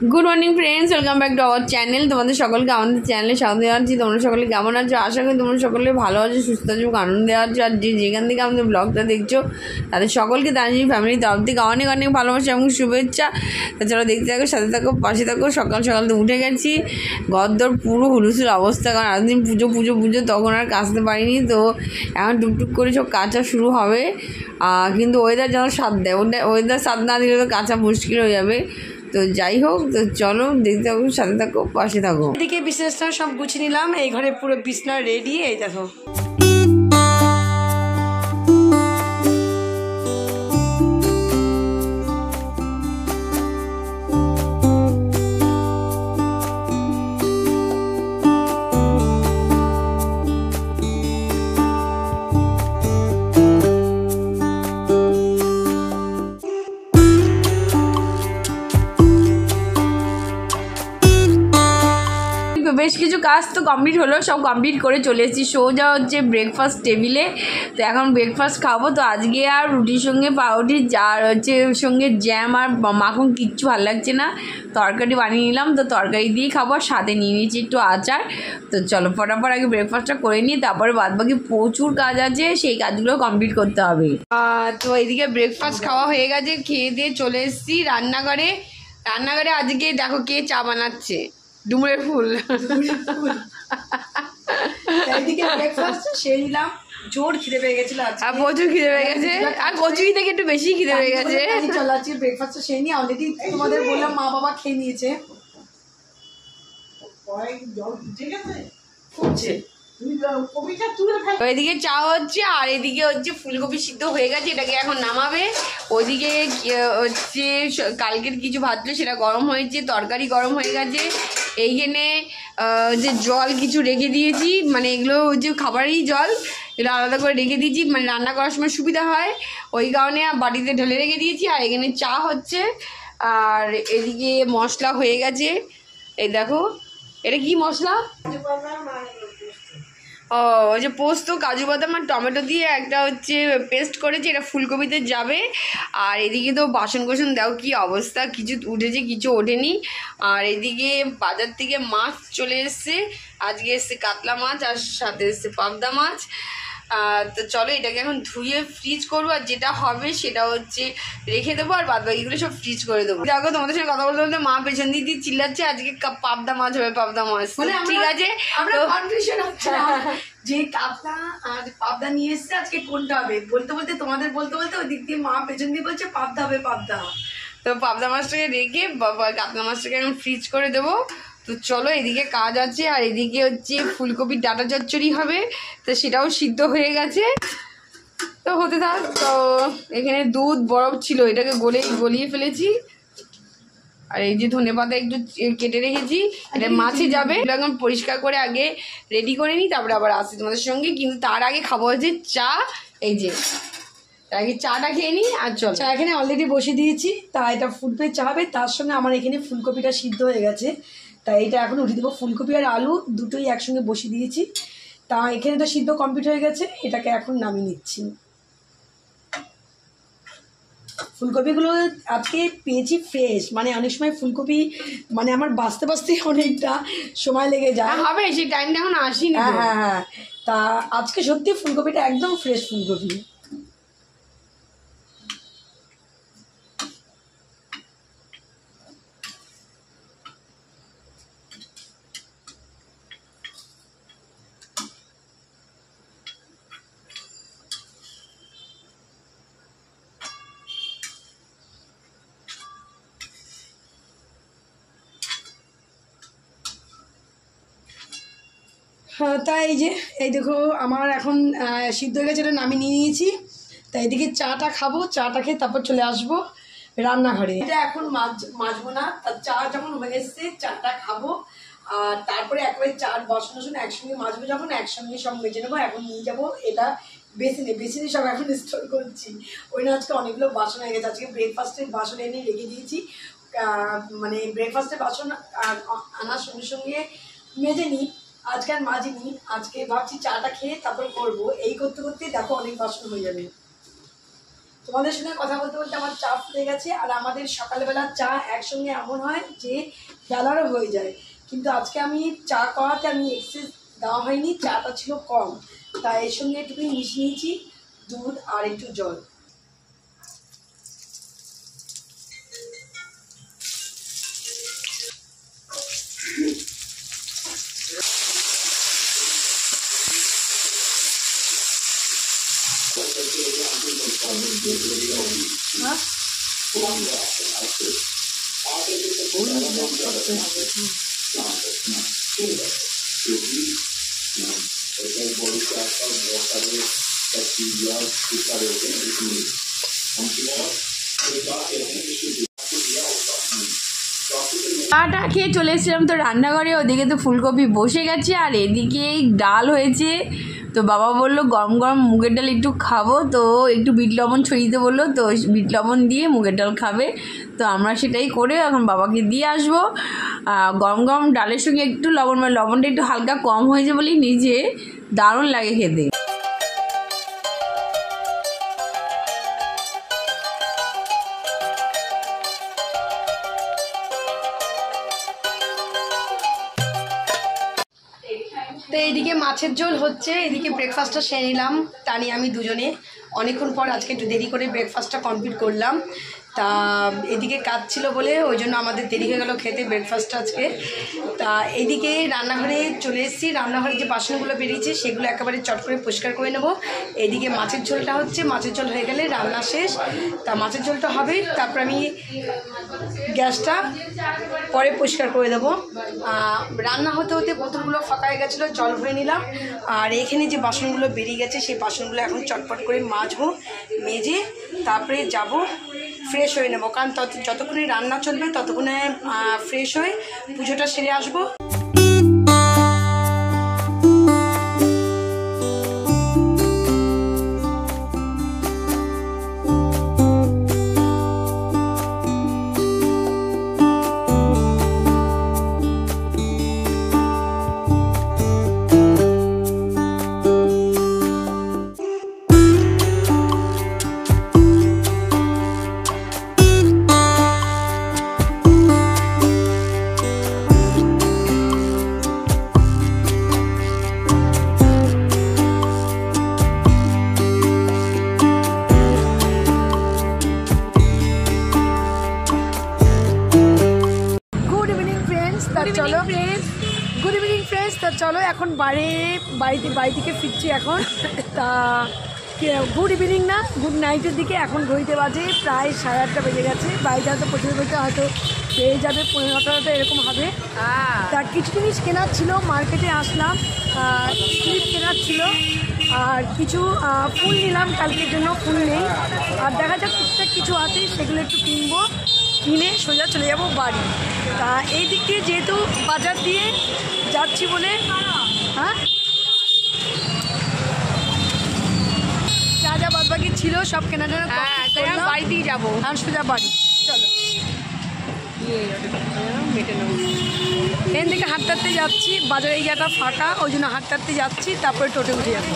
Good morning friends, welcome back to our channel. তোমাদের সকলকে আমাদের চ্যানেলে স্বাগত জানাচ্ছি। তোমরা সকলে কেমন আছো? আশা করি তোমরা সকলে ভালো আছো, সুস্থ আছো, আনন্দে আছো। আর যেখান থেকে আমাদের ব্লগটা দেখছো তাদের সকলকে তানজিম ফ্যামিলির তরফ থেকে অনেক অনেক ভালোবাসা এবং শুভেচ্ছা। তাছাড়া দেখতে থাকো, সাথে থাকো, পাশে থাকো। সকাল সকাল তো উঠে গেছি, ঘরদোর পুরো হুলুসুল অবস্থা, কারণ এতদিন পুজো তখন আর কাচতে পারিনি। তো এখন টুকটুক করে সব কাচা শুরু হবে, কিন্তু ওয়েদার যেন সাথ দেয়, ওয়েদার সাথ না দিলে তো কাচা মুশকিল হয়ে যাবে। তো যাই হোক, তো চলো দেখতে থাকো, সাথে থাকো, পাশে থাকো। এদিকে বিছনাটা সব গুছিয়ে নিলাম, এই ঘরে পুরো বিছনা রেডি। এই দেখো বেশ কিছু কাজ তো কমপ্লিট হলো, সব কমপ্লিট করে চলে এসেছি সোজা হচ্ছে ব্রেকফাস্ট টেবিলে। তো এখন ব্রেকফাস্ট খাবো। তো আজকে আর রুটির সঙ্গে পাউরুটি আর হচ্ছে সঙ্গে জ্যাম আর মাখন কিচ্ছু ভালো লাগছে না, তরকারি বানিয়ে নিলাম। তো তরকারি দিয়েই খাবো, সাথে নিয়ে নিয়েছি একটু আচার। তো চলো ফটাফট আগে ব্রেকফাস্টটা করে নিই, তারপরে বাদবাকি প্রচুর কাজ আছে, সেই কাজগুলো কমপ্লিট করতে হবে। তো এদিকে ব্রেকফাস্ট খাওয়া হয়ে গেছে, খেয়ে দিয়ে চলে এসেছি রান্নাঘরে। আজকে দেখো কে চা বানাচ্ছে, ডুমুরের ফুল। এইদিকে ব্রেকফাস্ট সেরে নিলাম, জোর খিদে পেয়ে গেছিল আজকে, আর প্রচুর খিদে পেয়ে গেছে, আর কচুরি থেকে একটু বেশি খিদে পেয়ে গেছে। চলো আজকে ব্রেকফাস্টটা সেরে নিই। অলরেডি তোমাদের বললাম মা বাবা খেয়ে নিয়েছে। এদিকে চা হচ্ছে, আর এদিকে হচ্ছে ফুলকপি সিদ্ধ হয়ে গেছে, এটাকে এখন নামাবে। ওইদিকে হচ্ছে কালকের কিছু ভাত ছিল, সেটা গরম হয়েছে, তরকারি গরম হয়ে গেছে। এইখানে যে জল কিছু রেখে দিয়েছি, মানে এগুলো যে খাবারই জল, এটা আলাদা করে রেখে দিয়েছি, মানে রান্না করার সময় সুবিধা হয় ওই কারণে বাটিতে ঢেলে রেখে দিয়েছি। আর এখানে চা হচ্ছে, আর এদিকে মশলা হয়ে গেছে। এই দেখো, এটা কি মশলা? ও, ওই যে পোস্ত, কাজু বাদাম আর টমেটো দিয়ে একটা হচ্ছে পেস্ট করেছে, এটা ফুলকপিতে যাবে। আর এদিকে তো বাসন কোসন দাও কি অবস্থা, কিছু উঠেছে কিছু ওঠেনি। আর এদিকে বাজার থেকে মাছ চলে এসছে, আজকে এসছে কাতলা মাছ, আর সাথে এসছে পাবদা মাছ। তো চলো এটাকে এখন ধুয়ে ফ্রিজ করবো, আর যেটা হবে সেটা হচ্ছে রেখে দেবো, আর বাদ বাকিগুলো সব ফ্রিজ করে দেবো। দেখো তোমাদের সঙ্গে কথা বলতে বলতে মা পেছন দিয়ে চিল্লাচ্ছে আজকে পাবদা মাছ হবে, পাবদা মাছ। ঠিক আছে, যে কাতলা আর পাবদা নিয়ে এসছে, আজকে কোনটা হবে বলতে বলতে তোমাদের বলতে বলতে ওই দিক দিয়ে মা পেছন দিয়ে বলছে পাবদা হবে, পাবদা। তো পাবদা মাছটাকে রেখে কাতলা মাছটাকে এখন ফ্রিজ করে দেবো। তো চলো এদিকে কাজ আছে, আর এদিকে হচ্ছে ফুলকপির ডাঁটা চচ্চড়ি হবে, তো সেটাও সিদ্ধ হয়ে গেছে, তো হতে থাক। তো এখানে দুধ বরফ ছিল, এটাকে গলিয়ে ফেলেছি। আর এই যে ধনেপাতা একটু কেটে রেখেছি, এটা মাছে যাবে। এখন পরিষ্কার করে আগে রেডি করে নিই, তারপরে আবার আসি তোমাদের সঙ্গে। কিন্তু তার আগে খাবো হচ্ছে চা। এই যে আগে চাটা খেয়ে নিই, আর চল। চা এখানে অলরেডি বসিয়ে দিয়েছি, তা এটা ফুটবে চা হবে। তার সঙ্গে আমার এখানে ফুলকপিটা সিদ্ধ হয়ে গেছে, তাই এটা এখন উঠিয়ে দেবো। ফুলকপি আর আলু দুটোই একসঙ্গে বসিয়ে দিয়েছি, তা এখানে তো সিদ্ধ কমপ্লিট হয়ে গেছে, এটাকে এখন নামিয়ে নিচ্ছি। ফুলকপিগুলো আজকে পেয়েছি ফ্রেশ, মানে অনেক সময় ফুলকপি মানে আমার বাঁচতে অনেকটা সময় লেগে যায়, হবে সেই টাইমটা এখন আসিনি। হ্যাঁ, তা আজকে সত্যি ফুলকপিটা একদম ফ্রেশ ফুলকপি। তাই এই দেখো আমার এখন সিদ্ধ হয়ে গেছে, এটা নামিয়ে নিয়ে নিয়েছি। তাই এদিকে চাটা খাবো, চাটা খেয়ে তারপর চলে আসবো রান্নাঘরে। এটা এখন মাজবো না, তার চা যখন হয়ে এসছে চাটা খাবো, আর তারপরে একবারে চার বাসন একসঙ্গে মাজবো, যখন একসঙ্গে সব মেজে নেবো। এখন নিয়ে যাবো এটা বেসিনে সব এখন স্টোর করছি। ওই না আজকে অনেকগুলো বাসন হয়ে গেছে, আজকে ব্রেকফাস্টের বাসন এনে রেখে দিয়েছি। মানে ব্রেকফাস্টের বাসন আনার সঙ্গে সঙ্গে মেজে নিই, আজকে আর মাজিনি। আজকে ভাবছি চাটা খেয়ে তারপর করবো, এই করতে করতে দেখো অনেক বাসন হয়ে যাবে। তোমাদের সঙ্গে কথা বলতে বলতে আমার চা ফুটে গেছে। আর আমাদের সকালবেলা চা একসঙ্গে এমন হয় যে বেলারও হয়ে যায়, কিন্তু আজকে আমি চা করাতে আমি এক্সেস দেওয়া হয়নি, চাটা ছিল কম, তাই এর সঙ্গে একটু মিশিয়ে নিয়েছি দুধ আর একটু জল। চাটা খেয়ে চলে এসেছিলাম তো রান্নাঘরে, ওদিকে তো ফুলকপি বসে গেছে আর এদিকে ডাল হয়েছে। তো বাবা বললো গরম গরম মুগের ডাল একটু খাবো, তো একটু বিট লবণ ছড়িয়ে দিতে বললো, তো বিট লবণ দিয়ে মুগের ডাল খাবে। তো আমরা সেটাই করে এখন বাবাকে দিয়ে আসবো। গরম গরম ডালের সঙ্গে একটু লবণ, মানে লবণটা একটু হালকা কম হয়েছে বলেই নিজে দারুণ লাগে খেতে। তো এইদিকে মাছের ঝোল হচ্ছে, এদিকে ব্রেকফাস্টটা সেরে নিলাম টানি আমি দুজনে। অনেকক্ষণ পর আজকে একটু দেরি করে ব্রেকফাস্টটা কমপ্লিট করলাম। তা এদিকে কাজ ছিল বলে ওই জন্য আমাদের দেরি হয়ে গেল খেতে ব্রেকফাস্ট আজকে। তা এদিকে রান্নাঘরে চলে এসেছি, রান্নাঘরে যে বাসনগুলো বেরিয়েছে সেগুলো একেবারে চট করে পরিষ্কার করে নেব। এদিকে মাছের ঝোলটা হচ্ছে, মাছের ঝোল হয়ে গেলে রান্না শেষ। তা মাছের ঝোলটা হবে, তারপর আমি গ্যাসটা পরে পরিষ্কার করে দেবো। রান্না হতে হতে বোতলগুলো ফাঁকা হয়ে গেছিলো, জল ভরে নিলাম। আর এখানে যে বাসনগুলো বেরিয়ে গেছে সেই বাসনগুলো এখন চটপট করে মাজবো, মেজে তারপরে যাব ফ্রেশ হয়ে নেবো, কারণ যতক্ষণে রান্না চলবে ততক্ষণে ফ্রেশ হয়ে পুজোটা সেরে আসবো। Good evening friends. তা চলো এখন বাড়ি থেকে ফিরছি এখন। তা গুড ইভিনিং না, গুড নাইটের দিকে এখন ঘড়িতে বাজে প্রায় 8:30 বেজে গেছে। বাড়িতে হয়তো প্রচুর বলতে হয়তো পেয়ে যাবে 15টা এরকম হবে। তা কিছু জিনিস কেনার ছিল, মার্কেটে আসলাম, ক্লিপ কেনার ছিল আর কিছু ফুল নিলাম, কালকের জন্য ফুল নেই। আর দেখা যাক টুকটাক কিছু আছে সেগুলো একটু কিনবো, কিনে সোজা চলে যাব বাড়ি। তা এই দিক দিয়ে যেহেতু বাজার দিয়ে যাচ্ছি বলে যা যা বাদবাকি ছিল সব কেনাটা বাড়িতেই যাবো, আর সোজা বাড়ি। চলো এখান থেকে হাঁটতে যাচ্ছি, বাজার এরিয়াটা ফাঁকা, ওই জন্য হাঁটতে যাচ্ছি, তারপরে টোটো উঠে যাবো।